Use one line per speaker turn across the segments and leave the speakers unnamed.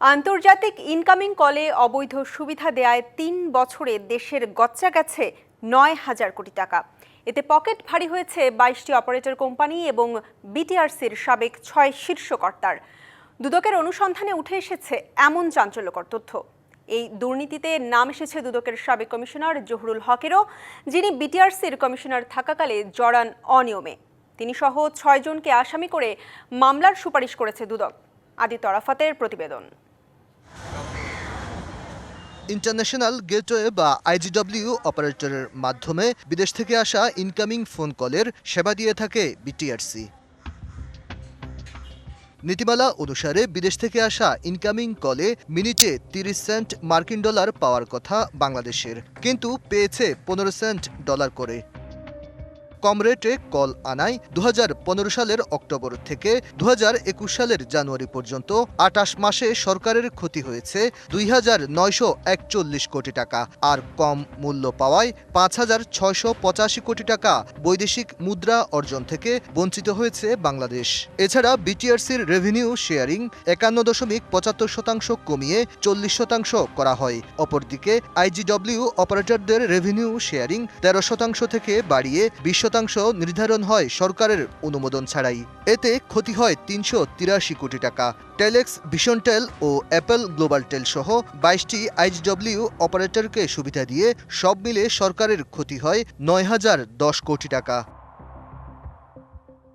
আন্তর্জাতিক ইনকামিং কলে অবৈধ সুবিধা দেয়ায় ৩ বছরে দেশের গচ্চা গেছে ৯,০০০ কোটি টাকা। এতে পকেট ভারী হয়েছে ২২টি অপারেটর কোম্পানি এবং বিটিআরসির সাবেক ৬ শীর্ষ কর্তার। দুদকের অনুসন্ধানে উঠে এসেছে এমন চাঞ্চল্যকর তথ্য। এই দুর্নীতিতে নাম এসেছে দুদকের সাবেক কমিশনার জহুরুল হকেরও, যিনি বিটিআরসির কমিশনার থাকাকালে জড়ান অনিয়মে। তিনি সহ ৬ জনকে আসামি করে মামলার সুপারিশ করেছে দুদক। আদিত্য আরাফাতের প্রতিবেদন।
ইন্টারন্যাশনাল গেটওয়ে বা আইজিডব্লিউ অপারেটরের মাধ্যমে বিদেশ থেকে আসা ইনকামিং ফোন কলের সেবা দিয়ে থাকে বিটিআরসি। নীতিমালা অনুসারে বিদেশ থেকে আসা ইনকামিং কলে মিনিটে ৩০ সেন্ট মার্কিন ডলার পাওয়ার কথা বাংলাদেশের, কিন্তু পেয়েছে ১৫ সেন্ট ডলার করে। কম রেটে কল আনায় ২০১৫ সালের অক্টোবর থেকে ২০২১ সালের জানুয়ারি পর্যন্ত ২৮ মাসে সরকারের ক্ষতি হয়েছে ২,৯৪১ কোটি টাকা, আর কম মূল্য পাওয়ায় ৫,৬৮৫ কোটি টাকা বৈদেশিক মুদ্রা অর্জন থেকে বঞ্চিত হয়েছে বাংলাদেশ। এছাড়া বিটিআরসির রেভিনিউ শেয়ারিং ৫১.৭৫% কমিয়ে ৪০% করা হয়। অপরদিকে আইজিডব্লিউ অপারেটরদের রেভিনিউ শেয়ারিং ১৩% থেকে বাড়িয়ে ২০% নির্ধারণ হয় সরকারের অনুমোদন ছাড়াই। এতে ক্ষতি হয় ৩৮৩ কোটি টাকা। টেলেক্স, ভিশনটেল ও অ্যাপল গ্লোবাল টেল সহ ২২টি আইজিডব্লিউ অপারেটরকে সুবিধা দিয়ে সব মিলে সরকারের ক্ষতি হয় ৯,০১০ কোটি টাকা।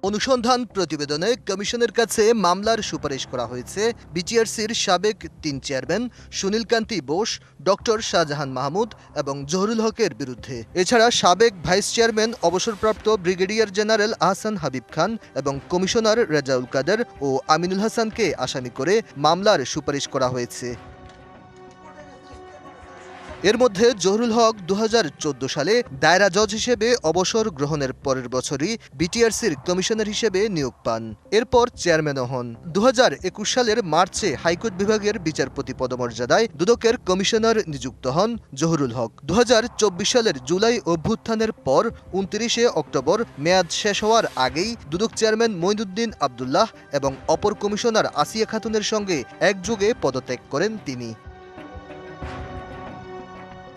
অনুসন্ধান প্রতিবেদনে কমিশনের কাছে মামলার সুপারিশ করা হয়েছে বিটিআরসির সাবেক ৩ চেয়ারম্যান সুনীল কান্তি বোস, ডক্টর শাহজাহান মাহমুদ এবং জহুরুল হকের বিরুদ্ধে। এছাড়া সাবেক ভাইস চেয়ারম্যান অবসরপ্রাপ্ত ব্রিগেডিয়ার জেনারেল আহসান হাবিব খান এবং কমিশনার রেজাউল কাদের ও আমিনুল হাসানকে আসামি করে মামলার সুপারিশ করা হয়েছে। এর মধ্যে জহুরুল হক ২০১৪ সালে দায়রা জজ হিসেবে অবসর গ্রহণের পরের বছরই বিটিআরসির কমিশনার হিসেবে নিয়োগ পান। এরপর চেয়ারম্যানও হন। ২০২১ সালের মার্চে হাইকোর্ট বিভাগের বিচারপতি পদমর্যাদায় দুদকের কমিশনার নিযুক্ত হন জহুরুল হক। ২০২৪ সালের জুলাই অভ্যুত্থানের পর ২৯ অক্টোবর মেয়াদ শেষ হওয়ার আগেই দুদক চেয়ারম্যান মঈনুদ্দিন আবদুল্লাহ এবং অপর কমিশনার আসিয়া খাতুনের সঙ্গে একযোগে পদত্যাগ করেন তিনি।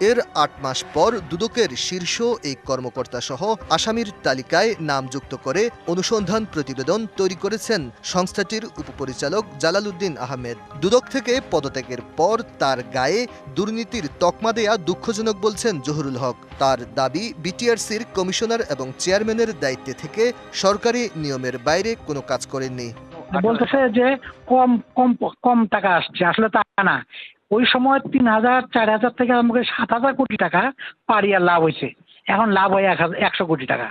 এর ৮ মাস পর দুদকের শীর্ষ এই কর্মকর্তা সহ আসামির তালিকায় নাম যুক্ত করে অনুসন্ধান প্রতিবেদন তৈরি করেছেন সংস্থাটির উপপরিচালক জালাল উদ্দিন আহমেদ। দুদক থেকে পদত্যাগের পর তার গায়ে দুর্নীতির তকমা দেয়া দুঃখজনক বলছেন জহুরুল হক। তার দাবি, বিটিআরসির কমিশনার এবং চেয়ারম্যানের দায়িত্বে থেকে সরকারি নিয়মের বাইরে কোনো কাজ করেননি।
বলতেছে যে কম কম কম টাকা আসছে, আসলে তা না। ওই সময় ৩,০০০, ৪,০০০ থেকে আরম্ভ করে ৭,০০০ কোটি টাকা পার ইয়ার লাভ হয়েছে। এখন লাভ হয় ১০০ কোটি টাকা।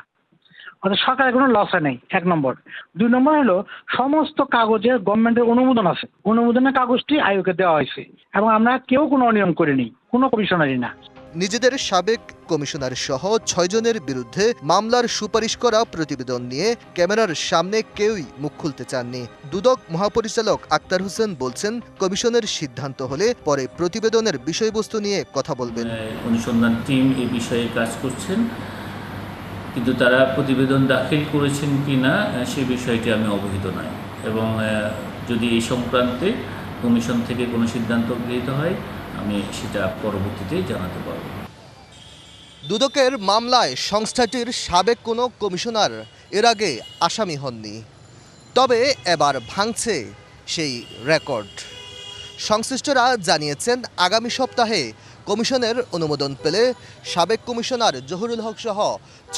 অর্থাৎ সরকারের কোনো লস হয় নাই, ১ নম্বর। ২ নম্বর হলো সমস্ত কাগজে গভর্নমেন্টের অনুমোদন আছে, অনুমোদনের কাগজটি আয়োগকে দেওয়া হয়েছে এবং আমরা কেউ কোনো অনিয়ম করিনি, কোনো কমিশনারই না।
নিজেদের সাবেক কমিশনার সহ ৬ জনের বিরুদ্ধে মামলার সুপারিশ করা প্রতিবেদন নিয়ে ক্যামেরার সামনে কেউই মুখ খুলতে চাননি। দুদক মহাপরিচালক আক্তার হোসেন বলছেন, কমিশনের সিদ্ধান্ত হলে পরে প্রতিবেদনের বিষয়বস্তু নিয়ে কথা বলবেন।
অনুসন্ধান টিম এই বিষয়ে কাজ করছেন, কিন্তু তারা প্রতিবেদন দাখিল করেছেন কিনা সে বিষয়টি আমি অবহিত নই, এবং যদি এই সংক্রান্তে কমিশন থেকে কোনো সিদ্ধান্ত গৃহীত হয় আমি সেটা পরবর্তীতে জানাতে পারব।
দুদকের মামলায় সংস্থাটির সাবেক কোনো কমিশনার এর আগে আসামি হননি, তবে এবার ভাঙছে সেই রেকর্ড। সংশ্লিষ্টরা জানিয়েছেন, আগামী সপ্তাহে কমিশনের অনুমোদন পেলে সাবেক কমিশনার জহুরুল হক সহ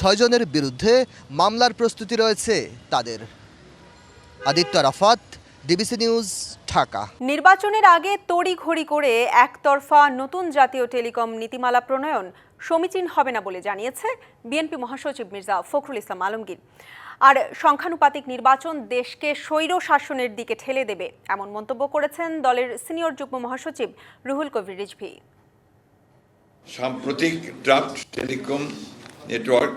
৬ জনের বিরুদ্ধে মামলার প্রস্তুতি রয়েছে তাদের। Aditya Arafat, DBC news, Dhaka.
নির্বাচনের আগে তড়িঘড়ি করে একতরফা নতুন জাতীয় টেলিকম নীতিমালা প্রণয়ন সমীচীন হবে না বলে জানিয়েছে বিএনপি মহাসচিব মির্জা ফখরুল ইসলাম আলমগীর। আর সংখ্যানুপাতিক নির্বাচন দেশকে স্বৈর শাসনের দিকে ঠেলে দেবে, এমন মন্তব্য করেছেন দলের সিনিয়র যুগ্ম মহাসচিব রুহুল কবির রিজভী।
সাম্প্রতিক draft telecom network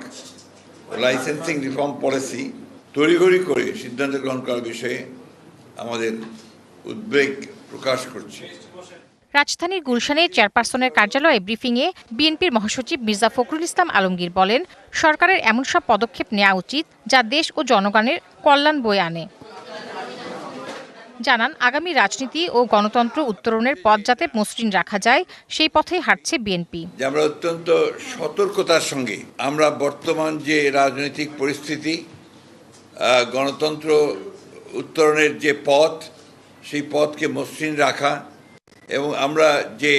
licensing reform policy তড়িঘড়ি করে সিদ্ধান্ত গ্রহণ করার বিষয়ে আমাদের উদ্বেগ প্রকাশ করছি।
রাজধানীর গুলশানের চেয়ারপারসনের কার্যালয়ে ব্রিফিংয়ে বিএনপির মহাসচিব মির্জা ফখরুল ইসলাম আলমগীর বলেন, সরকারের এমন সব পদক্ষেপ নেওয়া উচিত যা দেশ ও জনগণের কল্যাণ বয়ে আনে। জানান, আগামী রাজনীতি ও গণতন্ত্র উত্তরণের পথ যাতে মসৃণ রাখা যায় সেই পথেই হাঁটছে বিএনপি।
যে আমরা অত্যন্ত সতর্কতার সঙ্গে আমরা বর্তমান যে রাজনৈতিক পরিস্থিতি, গণতন্ত্র উত্তরণের যে পথ, সেই পথকে মসৃণ রাখা এবং আমরা যে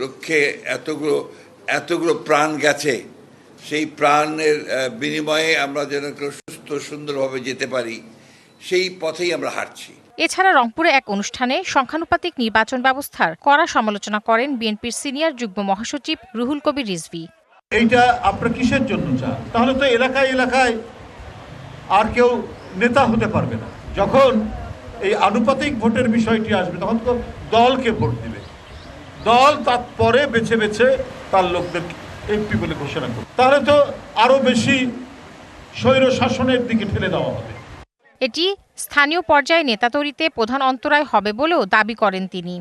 লক্ষ্যে এতগুলো প্রাণ গেছে, সেই প্রাণের বিনিময়ে আমরা যেন সুস্থ সুন্দরভাবে যেতে পারি, সেই পথেই আমরা হাঁটছি।
এছাড়া রংপুরে এক অনুষ্ঠানে সংখ্যানুপাতিক নির্বাচন ব্যবস্থার কড়া সমালোচনা করেন বিএনপির সিনিয়র যুগ্ম মহাসচিব রুহুল কবির রিজভী।
এইটা আপনারা কিসের জন্য চান? তাহলে তো এলাকায় আর কেউ নেতা হতে পারবে না। যখন এই আনুপাতিক ভোটের বিষয়টি আসবে তখন তো দলকে ভোট দিবে, দল তারপরে বেছে বেছে তার লোকদের এমপি বলে ঘোষণা করবে, তাহলে তো আরো বেশি স্বৈর শাসনের দিকে ঠেলে দেওয়া হবে।
এটি স্থানীয় পর্যায়ে নেতা তৈরিতে প্রধান অন্তরায় হবে বলেও দাবি করেন তিনি।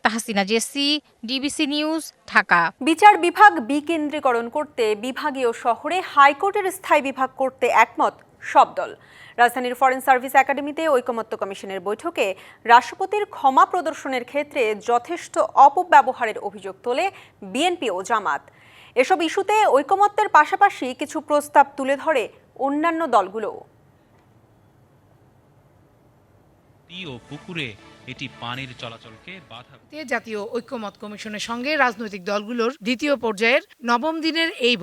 তাহসিনা জেসি, ডিবিসি নিউজ, ঢাকা।
বিচার বিভাগ বিকেন্দ্রীকরণ করতে বিভাগীয় শহরে হাইকোর্টের স্থায়ী বিভাগ করতে একমত সব দল। রাজধানীর ফরেন সার্ভিস একাডেমিতে ঐকমত্য কমিশনের বৈঠকে রাষ্ট্রপতির ক্ষমা প্রদর্শনের ক্ষেত্রে যথেষ্ট অপব্যবহারের অভিযোগ তোলে বিএনপি ও জামাত। এসব ইস্যুতে ঐকমত্যের পাশাপাশি কিছু প্রস্তাব তুলে ধরে অন্যান্য দলগুলোও।
পুকুরে এটি পানির চলাচলকে বাধা।
জাতীয় ঐকমত্য কমিশনের সঙ্গে রাজনৈতিক দলগুলোর দ্বিতীয় পর্যায়ের নবম দিনের এই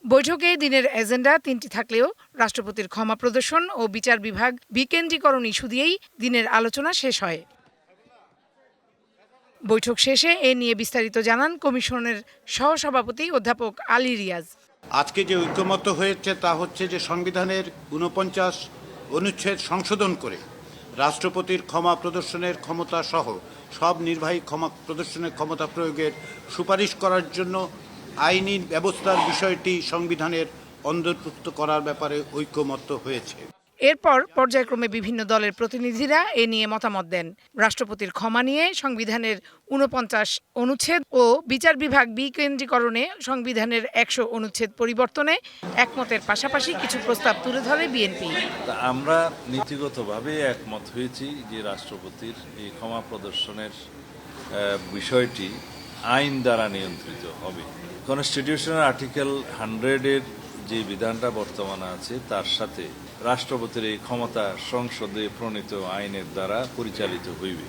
বৈঠকে দিনের এজেন্ডা 3টি থাকলেও রাষ্ট্রপতির ক্ষমা প্রদর্শন ও বিচার বিভাগ বিকেন্দ্রীকরণ ইস্যু দিয়েই দিনের আলোচনা শেষ হয়। বৈঠক শেষে এ নিয়ে বিস্তারিত জানান কমিশনের সহসভাপতি অধ্যাপক আলী রিয়াজ।
আজকে যে ঐকমত্য হয়েছে তা হচ্ছে যে সংবিধানের 49 অনুচ্ছেদ সংশোধন করে রাষ্ট্রপতির ক্ষমা প্রদর্শনের ক্ষমতা সহ সব নির্বাহী ক্ষমা প্রদর্শনের ক্ষমতা প্রয়োগের সুপারিশ করার জন্য আইনি ব্যবস্থার বিষয়টি সংবিধানের অন্তর্ভুক্ত করার ব্যাপারে ঐকমত্য হয়েছে।
এরপর পর্যায়ক্রমে বিভিন্ন দলের প্রতিনিধিরা এ নিয়ে মতামত দেন। রাষ্ট্রপতির ক্ষমা নিয়ে সংবিধানের 49 অনুচ্ছেদ ও বিচার বিভাগ বিকেন্দ্রীকরণে সংবিধানের 100 অনুচ্ছেদ পরিবর্তনে একমতের পাশাপাশি কিছু প্রস্তাব তুলে ধরে বিএনপি।
আমরা নীতিগতভাবে একমত হয়েছি যে রাষ্ট্রপতির এই ক্ষমা প্রদর্শনের বিষয়টি আইন দ্বারা নিয়ন্ত্রিত হবে। কনস্টিটিউশনের আর্টিকেল 100-এর যে বিধানটা বর্তমানে আছে তার সাথে রাষ্ট্রপতির এই ক্ষমতা সংসদে প্রণীত আইনের দ্বারা পরিচালিত হইবে,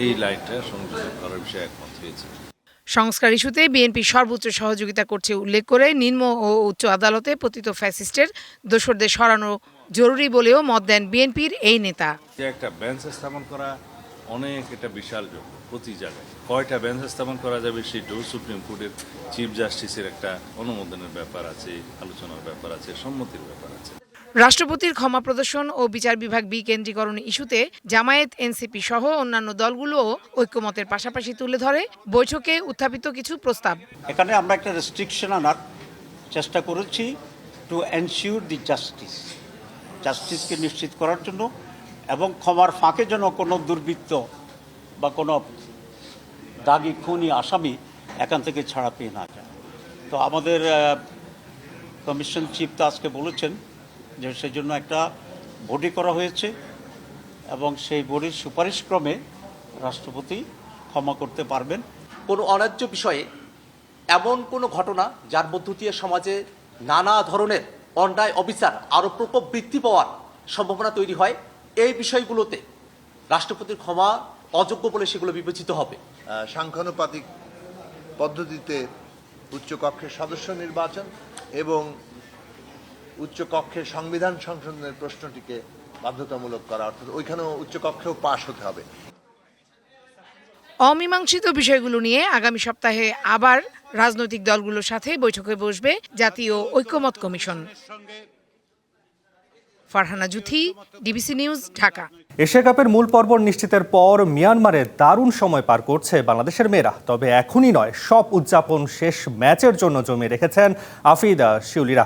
এই লাইনটা সংযোজন করার বিষয়ে একমত হয়েছে।
সংস্কার ইস্যুতে বিএনপি সর্বোচ্চ সহযোগিতা করছে উল্লেখ করে নিম্ন ও উচ্চ আদালতে পতিত ফ্যাসিস্টের দোসরদের সরানো জরুরি বলেও মত দেন বিএনপির এই নেতা।
একটা বেঞ্চ স্থাপন করা অনেক একটা বিশাল যোগ্য, প্রতি জায়গায় কয়টা বেঞ্চ স্থাপন করা যাবে সেটাও সুপ্রিম কোর্টের চিফ জাস্টিসের একটা অনুমোদনের ব্যাপার আছে, আলোচনার ব্যাপার আছে, সম্মতির ব্যাপার আছে।
রাষ্ট্রপতির ক্ষমা প্রদর্শন ও বিচার বিভাগ বিকেন্দ্রীকরণ ইস্যুতে জামায়াত, এনসিপি সহ অন্যান্য দলগুলোও ঐকমতের পাশাপাশি তুলে ধরে বৈঠকে উত্থাপিত কিছু প্রস্তাব।
এখানে আমরা একটা রেস্ট্রিকশন আনার চেষ্টা করেছি টু এনশিওর দি জাস্টিসকে নিশ্চিত করার জন্য এবং ক্ষমার ফাঁকে যেন কোনো দুর্বৃত্ত বা কোনো দাগি খুনি আসামি এখান থেকে ছাড়া পেয়ে না যায়। তো আমাদের কমিশন চিফ তো আজকে বলেছেন যে সেই জন্য একটা বডি করা হয়েছে এবং সেই বডির সুপারিশক্রমে রাষ্ট্রপতি ক্ষমা করতে পারবেন।
কোনো অন্যায্য বিষয়ে এমন কোনো ঘটনা যার মধ্য দিয়ে সমাজে নানা ধরনের অন্যায় অবিচার আরও প্রকোপ বৃদ্ধি পাওয়ার সম্ভাবনা তৈরি হয়, এই বিষয়গুলোতে রাষ্ট্রপতির ক্ষমা অযোগ্য বলে সেগুলো বিবেচিত হবে।
সাংখ্যানুপাতিক পদ্ধতিতে উচ্চকক্ষের সদস্য নির্বাচন এবং উচ্চকক্ষের সংবিধান সংশোধনের প্রশ্নটিকে বাধ্যতামূলক করা, অর্থাৎ ওইখানেও উচ্চকক্ষেও পাশ হতে হবে।
অমীমাংসিত বিষয়গুলো নিয়ে আগামী সপ্তাহে আবার রাজনৈতিক দলগুলোর সাথে বৈঠকে বসবে জাতীয় ঐকমত্য commission. Farhana Juthi, DBC news, Dhaka.
Asia কাপের মূল পর্ব নিশ্চিতের পর মিয়ানমারে দারুণ সময় পার করছে বাংলাদেশের মেয়েরা। তবে এখনই নয়, সব উদযাপন শেষ ম্যাচের জন্য জমিয়ে রেখেছেন আফিদা শিউলিরা।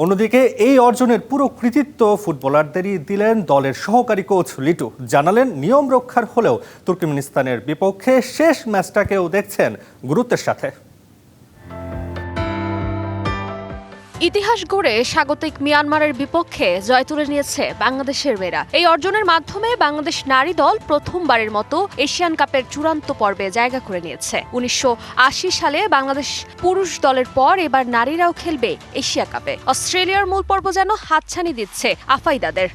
অন্যদিকে এই অর্জনের পুরো কৃতিত্ব ফুটবলারদেরই দিলেন দলের সহকারী কোচ লিটু। জানালেন নিয়ম রক্ষার হলেও তুর্কমেনিস্তানের বিপক্ষে শেষ ম্যাচটাকেও দেখছেন গুরুত্বের সাথে।
ইতিহাস গড়ে স্বাগতিক মিয়ানমারের বিপক্ষে জয় তুলে নিয়েছে বাংলাদেশের মেয়েরা। এই অর্জনের মাধ্যমে বাংলাদেশ নারী দল প্রথমবারের মতো এশিয়ান কাপের চূড়ান্ত পর্বে জায়গা করে নিয়েছে। 1980 সালে বাংলাদেশ পুরুষ দলের পর এবার নারীরাও খেলবে এশিয়া কাপে। অস্ট্রেলিয়ার মূল পর্ব যেন হাতছানি দিচ্ছে আফাইদাদের।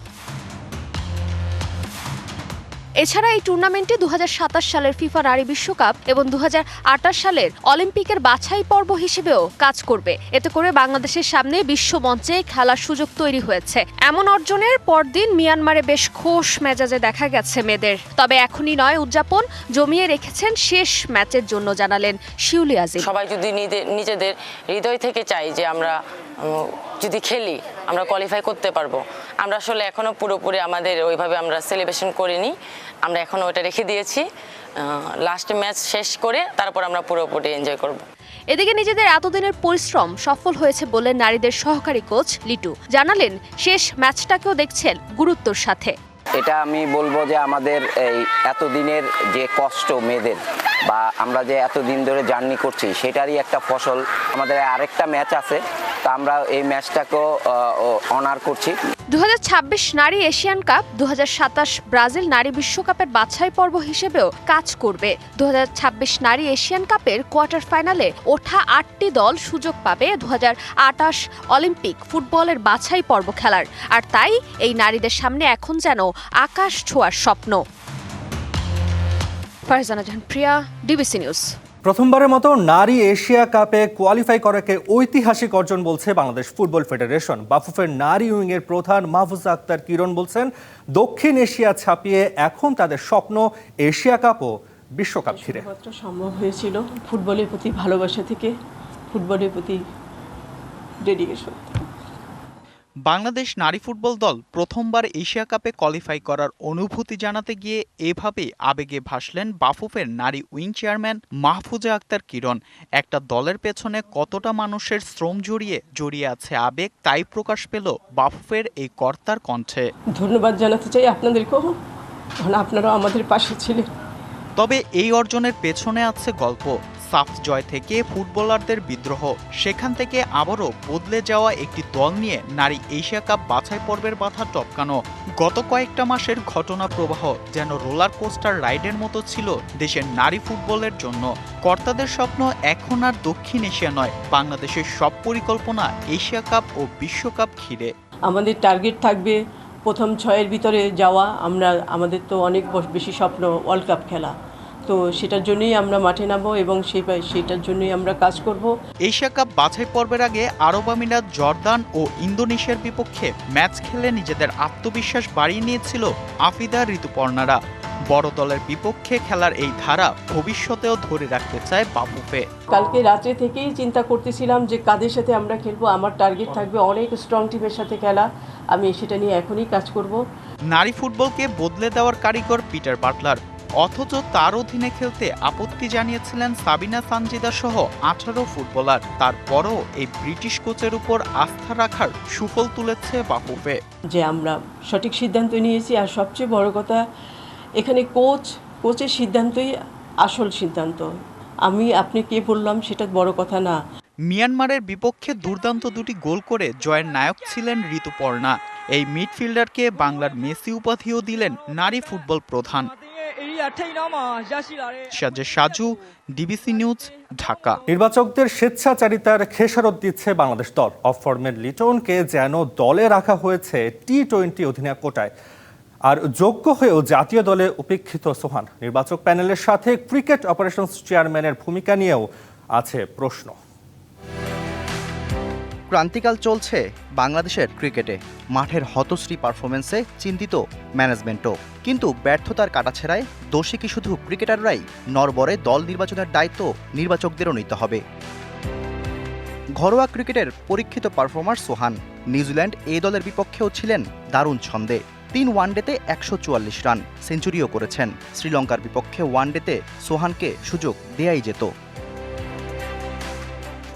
এছাড়া এই টুর্নামেন্টে 2027 সালের ফিফা নারী বিশ্বকাপ এবং 2028 সালের অলিম্পিকের বাছাই পর্ব হিসেবেও কাজ করবে। এতে করে বাংলাদেশের সামনে বিশ্ব মঞ্চে খেলার সুযোগ তৈরি হয়েছে। এমন অর্জনের পরদিন মিয়ানমারে বেশ খোশ মেজাজে দেখা গেছে মেয়েদের। তবে এখনই নয়, উদযাপন জমিয়ে রেখেছেন শেষ ম্যাচের জন্য, জানালেন শিউলি আজিম।
সবাই যদি নিজেদের হৃদয় থেকে চাই যে আমরা যদি খেলি আমরা কোয়ালিফাই করতে পারবো। আমরা আসলে এখনো পুরোপুরি আমাদের ওইভাবে আমরা সেলিব্রেশন করিনি, আমরা এখনো ওটা রেখে দিয়েছি। লাস্ট ম্যাচ শেষ করে তারপর আমরা পুরোপুরি এনজয় করব।
এদিকে নিজেদের এতদিনের পরিশ্রম সফল হয়েছে বলে নারীদের সহকারী কোচ লিটু জানালেন, শেষ ম্যাচটাকেও দেখছেন গুরুত্বর সাথে।
এটা আমি বলবো যে আমাদের এই এতদিনের যে কষ্ট মেয়েদের বা আমরা যে এতদিন ধরে জার্নি করছি সেটারই একটা ফসল। আমাদের আরেকটা ম্যাচ আছে, তা আমরা এই ম্যাচটাকেও অনার করছি।
2026 নারী এশিয়ান কাপ, 2027 ব্রাজিল নারী বিশ্বকাপের বাছাই পর্ব হিসেবেও কাজ করবে। 2026 নারী এশিয়ান কাপের কোয়ার্টার ফাইনালে ওঠা 8টি দল সুযোগ পাবে 2028 অলিম্পিক ফুটবলের বাছাই পর্ব খেলার। আর তাই এই নারীদের সামনে এখন যেন আকাশ ছোঁয়ার স্বপ্ন। ফারজানা জাহান প্রিয়া, ডিবিসি নিউজ।
প্রথমবারের মতো নারী এশিয়া কাপে কোয়ালিফাই করাকে ঐতিহাসিক অর্জন বলছে বাংলাদেশ ফুটবল ফেডারেশন। বাফুফের নারী উইংয়ের প্রধান মাহফুজা আক্তার কিরণ বলছেন, দক্ষিণ এশিয়া ছাপিয়ে এখন তাদের স্বপ্ন এশিয়া কাপ ও বিশ্বকাপ ঘিরে।
সম্ভব হয়েছিল ফুটবলের প্রতি ভালোবাসা থেকে, ফুটবলের প্রতি ডেডিকেশন।
বাংলাদেশ নারী ফুটবল দল প্রথমবার এশিয়া কাপে কোয়ালিফাই করার অনুভূতি জানাতে গিয়ে এভাবে আবেগে ভাসলেন বাফুফের নারী উইং চেয়ারম্যান মাহফুজা আক্তার কিরণ। একটা দলের পেছনে কতটা মানুষের শ্রম জড়িয়ে আছে আবেগ, তাই প্রকাশ পেল বাফুফের এই কর্তার কণ্ঠে।
ধন্যবাদ জানাতে চাই আপনাদেরকেও, আপনারাও আমাদের পাশে ছিলেন।
তবে এই অর্জনের পেছনে আছে গল্প। সাফ জয় থেকে ফুটবলারদের বিদ্রোহ, সেখান থেকে আবারও বদলে যাওয়া একটি দল নিয়ে নারী এশিয়া কাপ বাছাই পর্বের বাধা টপকানো। গত কয়েকটা মাসের ঘটনা প্রবাহ যেন রোলার কোস্টার রাইডের মতো ছিল দেশের নারী ফুটবলের জন্য। কর্তাদের স্বপ্ন এখন আর দক্ষিণ এশিয়া নয়, বাংলাদেশের সব পরিকল্পনা এশিয়া কাপ ও বিশ্বকাপ ঘিরে।
আমাদের টার্গেট থাকবে প্রথম 6-এর ভিতরে যাওয়া। আমাদের তো অনেক বেশি স্বপ্ন ওয়ার্ল্ড কাপ খেলা, তো সেটার জন্যই আমরা মাঠে নামবো এবং সেটার জন্যই আমরা কাজ করব।
এশিয়া কাপ বাছাই পর্বের আগে আরব আমিরাত, জর্দান ও ইন্দোনেশিয়ার বিপক্ষে ম্যাচ খেলে নিজেদের আত্মবিশ্বাস বাড়িয়ে নিয়েছিল আফিদা, ঋতুপর্ণারা। বড় দলের বিপক্ষে খেলার এই ধারা ভবিষ্যতেও ধরে রাখতে চায় বাফুফে।
কালকে রাত্রে থেকেই চিন্তা করতেছিলাম যে কাদের সাথে আমরা খেলবো। আমার টার্গেট থাকবে অনেক স্ট্রং টিমের সাথে খেলা, আমি সেটা নিয়ে এখনই কাজ করব।
নারী ফুটবলকে বদলে দেওয়ার কারিগর পিটার বাটলার, অথচ তার অধীনে খেলতে আপত্তি জানিয়েছিলেন সাবিনা সানজিদা সহ 18 ফুটবলার। তারপরও এই ব্রিটিশ কোচের উপর আস্থা রাখার সুফল তুলেছে বাফুফে।
যে আমরা সঠিক সিদ্ধান্ত নিয়েছি, আর সবচেয়ে বড় কথা এখানে কোচের সিদ্ধান্তই আসল সিদ্ধান্ত। আপনি কে বললাম সেটা বড় কথা না।
মিয়ানমারের বিপক্ষে দুর্দান্ত দুটি গোল করে জয়ের নায়ক ছিলেন ঋতুপর্ণা। এই মিডফিল্ডারকে বাংলার মেসি উপাধিও দিলেন নারী ফুটবল প্রধান। Saju, DBC news, Dhaka.
নির্বাচকদের স্বেচ্ছাচারিতার খেসারত দিচ্ছে বাংলাদেশ দল। অফ ফর্মের লিটনকে যেন দলে রাখা হয়েছে টি-20 অধিনায়ক কোটায়, আর যোগ্য হয়েও জাতীয় দলে উপেক্ষিত সোহান। নির্বাচক প্যানেলের সাথে ক্রিকেট অপারেশনস চেয়ারম্যানের ভূমিকা নিয়েও আছে প্রশ্ন।
ক্রান্তিকাল চলছে বাংলাদেশের ক্রিকেটে। মাঠের হতশ্রী পারফরমেন্সে চিন্তিত ম্যানেজমেন্টও, কিন্তু ব্যর্থতার কাটাছেড়ায় দোষী কি শুধু ক্রিকেটাররাই? নরবরে দল নির্বাচনের দায়িত্ব নির্বাচকদেরও নিতে হবে। ঘরোয়া ক্রিকেটের পরীক্ষিত পারফর্মার সোহান নিউজিল্যান্ড এ দলের বিপক্ষেও ছিলেন দারুণ ছন্দে। 3 ওয়ানডেতে 144 রান, সেঞ্চুরিও করেছেন। শ্রীলঙ্কার বিপক্ষে ওয়ানডেতে সোহানকে সুযোগ দেয়াই যেত।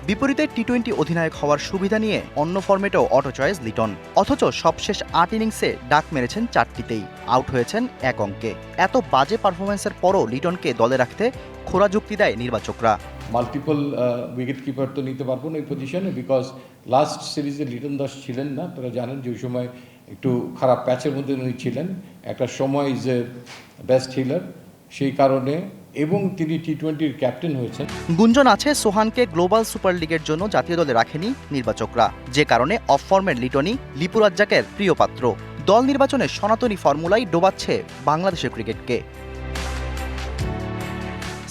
বিপরীতে টি-20 অধিনায়ক হওয়ার সুবিধা নিয়ে অন্য ফরম্যাটেও অটো চয়েস লিটন, অথচ সবশেষ 8 ইনিংসে ডাক মেরেছেন 4টিতেই, আউট হয়েছেন 1 অঙ্কে। এত বাজে পারফরমেন্সের পরও লিটনকে দলে রাখতে খোঁড়া যুক্তি দেয় নির্বাচকরা।
মাল্টিপল উইকেট কিপার তো নিতে পারবো না এই পজিশনে, বিকজ লাস্ট সিরিজে লিটন দাস ছিলেন না। আপনারা জানেন যে ওই সময় একটু খারাপ প্যাচের মধ্যে উনি ছিলেন, একটা সময় ইজ এ বেস্ট হিলার, সেই কারণে, এবং তিনি টি-20-র ক্যাপ্টেন হয়েছেন।
গুঞ্জন আছে সোহানকে গ্লোবাল সুপার লিগের জন্য জাতীয় দলে রাখেনি নির্বাচকরা, যে কারণে অফ ফর্মের লিটনই লিপু রাজ্জাকের প্রিয় পাত্র। দল নির্বাচনের সনাতনী ফর্মুলাই ডোবাচ্ছে বাংলাদেশের ক্রিকেটকে।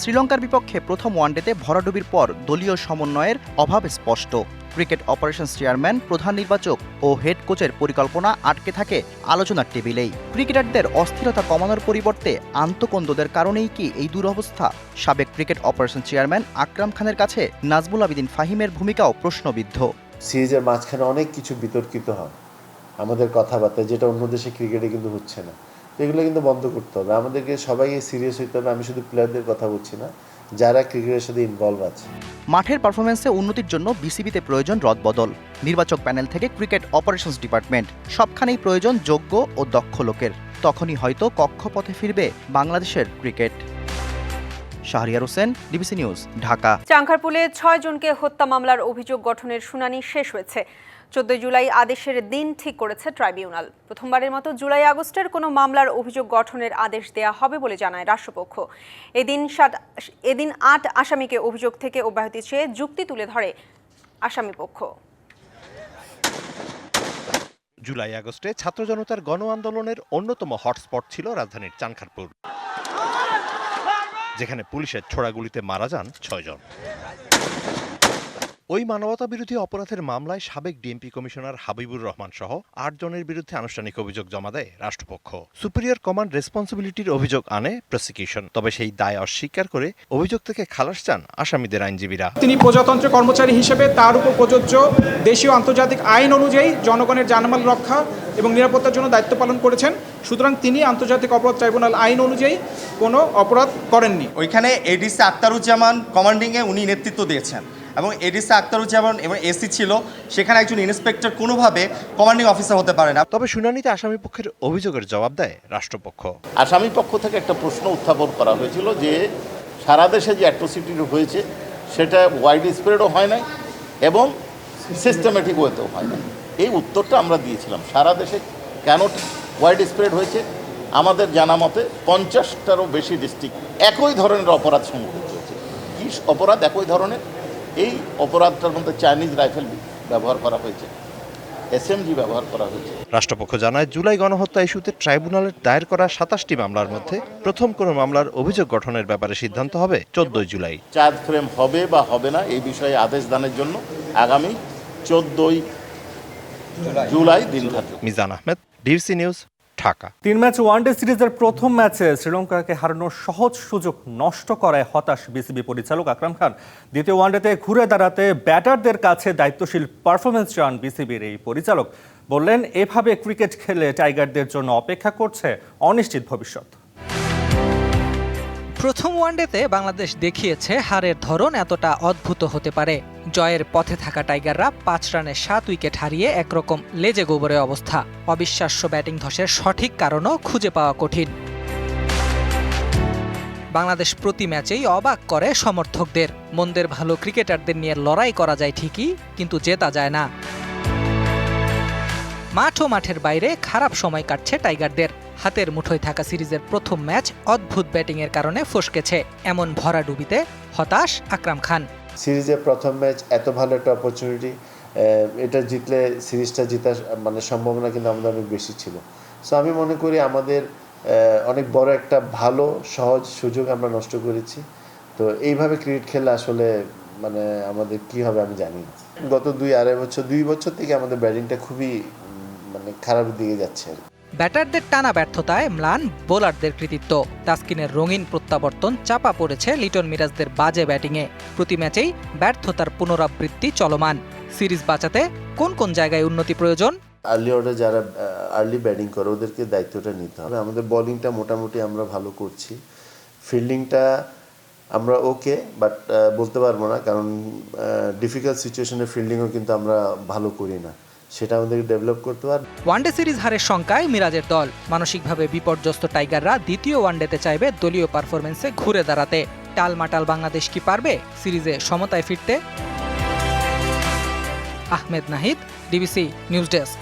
শ্রীলঙ্কার বিপক্ষে প্রথম ওয়ানডেতে ভরাডুবির পর দলীয় সমন্বয়ের অভাব স্পষ্ট। ক্রিকেট অপারেশনস চেয়ারম্যান, প্রধান নির্বাচক ও হেড কোচের পরিকল্পনা আটকে থাকে আলোচনার টেবিলেই। ক্রিকেটারদের অস্থিরতা কমানোর পরিবর্তে আন্তঃকন্দদের কারণেই কি এই দুরবস্থা? সাবেক ক্রিকেট অপারেশন চেয়ারম্যান আকরাম খানের কাছে নাজমুল আবেদিন ফাহিমের ভূমিকাও প্রশ্নবিদ্ধ।
সিরিজের মাঝখানে অনেক কিছু বিতর্কিত হয় আমাদের কথাবার্তা, যেটা অন্য দেশে ক্রিকেটে কিন্তু হচ্ছে না। এগুলো কিন্তু বন্ধ করতে হবে, আমাদেরকে সবাইকে সিরিয়াস হইতে হবে। আমি শুধু প্লেয়ারদের কথা বলছি না, যারা ক্রিকেটের সাথে ইনভলভ আছে।
মাঠের পারফরমেন্সে উন্নতির জন্য বিসিবিতে প্রয়োজন রদবদল। নির্বাচক প্যানেল থেকে ক্রিকেট অপারেশনস ডিপার্টমেন্ট, সবখানেই প্রয়োজন যোগ্য ও দক্ষ লোকের। তখনই হয়তো কক্ষপথে ফিরবে বাংলাদেশের cricket. Shahriar Hossain, DBC news, Dhaka.
চাংখারপুলে 6 জনকে হত্যা মামলার অভিযোগ গঠনের শুনানি শেষ হয়েছে। 14 জুলাই আদেশের দিন ঠিক করেছে ট্রাইব্যুনাল। প্রথমবারের মতো জুলাই আগস্টের কোনো মামলার অভিযোগ গঠনের আদেশ দেয়া হবে বলে জানায় রাষ্ট্রপক্ষ। এদিন 8 আসামিকে অভিযোগ থেকে অব্যাহতি চেয়ে যুক্তি তুলে ধরে আসামিপক্ষ।
জুলাই আগস্টে ছাত্র জনতার গণ আন্দোলনের অন্যতম হটস্পট ছিল রাজধানীর চাংখারপুর, যেখানে পুলিশের ছোড়া গুলিতে মারা যান 6 জন। ওই মানবতা বিরোধী অপরাধের মামলায় সাবেক ডিএমপি কমিশনার হাবিবুর রহমান সহ 8 জনের বিরুদ্ধে আনুষ্ঠানিক অভিযোগ জমা দেয় রাষ্ট্রপক্ষ। সুপিরিয়র কমান্ড রেসপন্সিবিলিটির অভিযোগ আনে প্রসিকিউশন, তবে সেই দায় অস্বীকার করে অভিযোগ থেকে খালাস চান আসামিদের আইনজীবীরা।
তিনি প্রজাতন্ত্রের কর্মচারী হিসেবে তার উপর প্রযোজ্য দেশীয় আন্তর্জাতিক আইন অনুযায়ী জনগণের জানমাল রক্ষা এবং নিরাপত্তার জন্য দায়িত্ব পালন করেছেন। সুতরাং তিনি আন্তর্জাতিক অপরাধ ট্রাইব্যুনাল আইন অনুযায়ী কোনো অপরাধ করেননি।
ওইখানে এডিসি আক্তারুজ্জামান কমান্ডিংয়ে উনি নেতৃত্ব দিয়েছেন এবং এডিসি আক্তারুজ্জামান এবং এসি ছিল, সেখানে একজন ইন্সপেক্টর কোনোভাবে কমান্ডিং অফিসার হতে পারে না।
তবে শুনানিতে আসামি পক্ষের অভিযোগের জবাব দেয় রাষ্ট্রপক্ষ।
আসামি পক্ষ থেকে একটা প্রশ্ন উত্থাপন করা হয়েছিল যে সারা দেশে যে অ্যাট্রোসিটি হয়েছে সেটা ওয়াইড স্প্রেডও হয় নাই এবং সিস্টেমেটিক ওয়েতেও হয় না। এই উত্তরটা আমরা দিয়েছিলাম। সারা দেশে কেন ওয়াইড স্প্রেড হয়েছে? আমাদের জানা মতে 50টারও বেশি ডিস্ট্রিক্ট একই ধরনের অপরাধ সংঘটিত হয়েছে। কী অপরাধ একই ধরনের? এই অপরাধটার মধ্যে চাইনিজ রাইফেল ব্যবহার করা হয়েছে, এসএমজি ব্যবহার করা হয়েছে।
রাষ্ট্রপক্ষ জানায়, জুলাই গণহত্যা ইস্যুতে ট্রাইব্যুনালের দায়ের করা 27টি মামলার মধ্যে প্রথম কোনো মামলার অভিযোগ গঠনের ব্যাপারে সিদ্ধান্ত হবে 14 জুলাই।
চার্জ ফ্রেম হবে বা হবে না এই বিষয়ে আদেশ দানের জন্য আগামী 14 জুলাই দিন থাকবে।
Mizan Ahmed, DBC news, Dhaka.
3 match one day সিরিজের প্রথম ম্যাচে শ্রীলঙ্কাকে হারানোর সহজ সুযোগ নষ্ট করায় হতাশ বিসিবি পরিচালক আকরাম খান। দ্বিতীয় ওয়ানডেতে ঘুরে দাঁড়াতে ব্যাটারদের কাছে দায়িত্বশীল পারফরমেন্স চান বিসিবির এই পরিচালক। বললেন, এভাবে ক্রিকেট খেলে টাইগারদের জন্য অপেক্ষা করছে অনিশ্চিত ভবিষ্যৎ।
প্রথম ওয়ানডেতে বাংলাদেশ দেখিয়েছে হারের ধরন এতটা অদ্ভুত হতে পারে। জয়ের পথে থাকা টাইগাররা 5 রানে 7 উইকেট হারিয়ে একরকম লেজে গোবরে অবস্থা। অবিশ্বাস্য ব্যাটিং ধসের সঠিক কারণও খুঁজে পাওয়া কঠিন। বাংলাদেশ প্রতি ম্যাচেই অবাক করে সমর্থকদের। মন্দের ভালো ক্রিকেটারদের নিয়ে লড়াই করা যায় ঠিকই, কিন্তু জেতা যায় না। মাঠ ও মাঠের বাইরে খারাপ সময় কাটছে টাইগারদের। হাতের মুঠোয় থাকা সিরিজের প্রথম ম্যাচ অদ্ভুত ব্যাটিংয়ের কারণে ফসকেছে। এমন ভরাডুবিতে হতাশ আকরাম খান।
সিরিজের প্রথম ম্যাচ এত ভালো একটা অপরচুনিটি, এটা জিতলে সিরিজটা জেতার সম্ভাবনা কিন্তু আমাদের অনেক বেশি ছিল। সো আমি মনে করি আমাদের অনেক বড় একটা ভালো সহজ সুযোগ আমরা নষ্ট করেছি। তো এইভাবে ক্রিকেট খেললে আসলে আমাদের কি হবে আমি জানি না। গত 2 বছর থেকে আমাদের ব্যাটিংটা খুবই খারাপ দিকে যাচ্ছে।
ব্যাটারদের টানা ব্যর্থতায় ম্লান বোলারদের কৃতিত্ব। তাসকিনের রঙিন প্রত্যাবর্তন চাপা পড়েছে লিটন মিরাজদের বাজে ব্যাটিংয়ে। প্রতি ম্যাচেই ব্যর্থতার পুনরাবৃত্তি চলমান। সিরিজ বাঁচাতে কোন কোন জায়গায় উন্নতি প্রয়োজন?
আর্লি অর্ডার যারা আর্লি ব্যাটিং করে ওদেরকে দায়িত্বটা নিতে হবে। আমাদের বোলিংটা মোটামুটি আমরা ভালো করছি, ফিল্ডিংটা আমরা ওকে, বাট বলতে পারবো না, কারণ ডিফিকাল্ট সিচুয়েশনে ফিল্ডিংও কিন্তু আমরা ভালো করি না, সেটা আমাদেরকে ডেভেলপ করতে পারবে।
ওয়ানডে সিরিজ হারের শঙ্কায় মিরাজের দল। মানসিকভাবে বিপর্যস্ত টাইগাররা দ্বিতীয় ওয়ানডেতে চাইবে দলীয় পারফরমেন্সে ঘুরে দাঁড়াতে। টালমাটাল বাংলাদেশ কি পারবে সিরিজে সমতায় ফিরতে? Ahmed Nahid, DBC news desk.